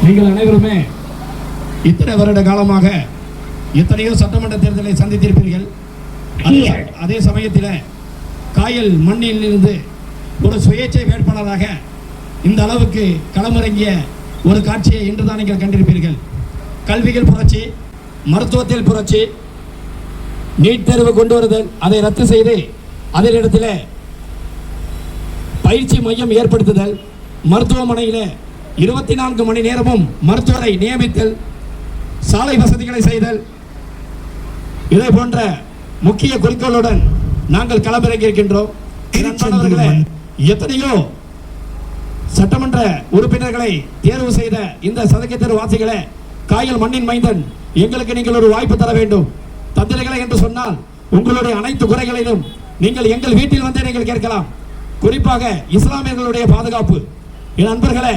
நீங்கள் அனைவருமே இத்தனை வருட காலமாக எத்தனையோ சட்டமன்ற தேர்தலை சந்தித்திருப்பீர்கள். அதே சமயத்தில் காயல் மண்ணில் இருந்து ஒரு சுயேட்சை வேட்பாளராக இந்த அளவுக்கு களமிறங்கிய ஒரு காட்சியை இன்றுதான் நீங்கள் கண்டிருப்பீர்கள். கல்வியில் புரட்சி, மருத்துவத்தில் புரட்சி, நீட் தேர்வு கொண்டு வருதல், அதை ரத்து செய்து அதனிடத்தில் பயிற்சி மையம் ஏற்படுத்துதல், மருத்துவமனையில் 24 மணி நேரமும் மருத்துவரை நியமித்தல், சாலை வசதிகளை செய்தல், இதை போன்ற முக்கிய குறிக்கோளுடன் நாங்கள் களமிறங்கி இருக்கின்றோம். எத்தனையோ சட்டமன்ற உறுப்பினர்களை தேர்வு செய்த இந்த சதகத்தர் வாசிகளே, காயல் மண்ணின் மைந்தன், எங்களுக்கு நீங்கள் ஒரு வாய்ப்பு தர வேண்டும். தந்திரங்களை என்று சொன்னால் உங்களுடைய அனைத்து குறைகளிலும் நீங்கள் எங்கள் வீட்டில் வந்து நீங்கள் கேட்கலாம். குறிப்பாக இஸ்லாமியர்களுடைய பாதுகாப்பு, என் நண்பர்களே,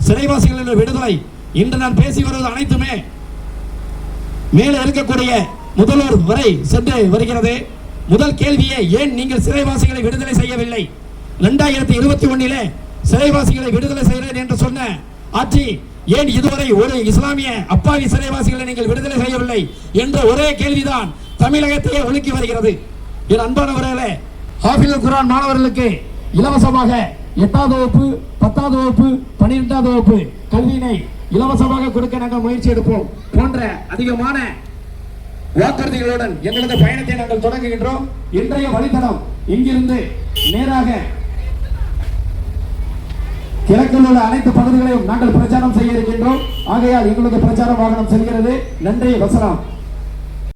சிறைவாசிகளின் விடுதலை, இன்று நான் பேசி வருவது அனைத்துமே மேலே இருக்கக்கூடிய முதல்வர் வரை சென்று வருகிறது. முதல் கேள்வியே, ஏன் நீங்கள் சிறைவாசிகளை விடுதலை செய்யவில்லை? 2021 சிறைவாசிகளை விடுதலை செய்கிறேன் என்று சொன்ன ஆட்சி ஏன் இதுவரை ஒரு இஸ்லாமிய அப்பாவி சிறைவாசிகளை நீங்கள் விடுதலை செய்யவில்லை என்ற ஒரே கேள்விதான் தமிழகத்தையே ஒழுக்கி வருகிறது. என் அன்பானவர்களே, ஹாஃபில் குர்ஆன் மாணவர்களுக்கு இலவசமாக 8வது வகுப்பு, 10வது வகுப்பு, 12வது வகுப்பு கல்வியினை இலவசமாக கொடுக்க நாங்கள் முயற்சி எடுப்போம் போன்ற அதிகமான வாக்குறுதிகளுடன் எங்களது பயணத்தை நாங்கள் தொடங்குகின்றோம். இன்றைய வழித்தடம் இங்கிருந்து நேராக கிழக்கில் உள்ள அனைத்து பகுதிகளையும் நாங்கள் பிரச்சாரம் செய்ய இருக்கின்றோம். ஆகையால் எங்களது பிரச்சார வாகனம் செல்கிறது. நன்றி, வசலாம்.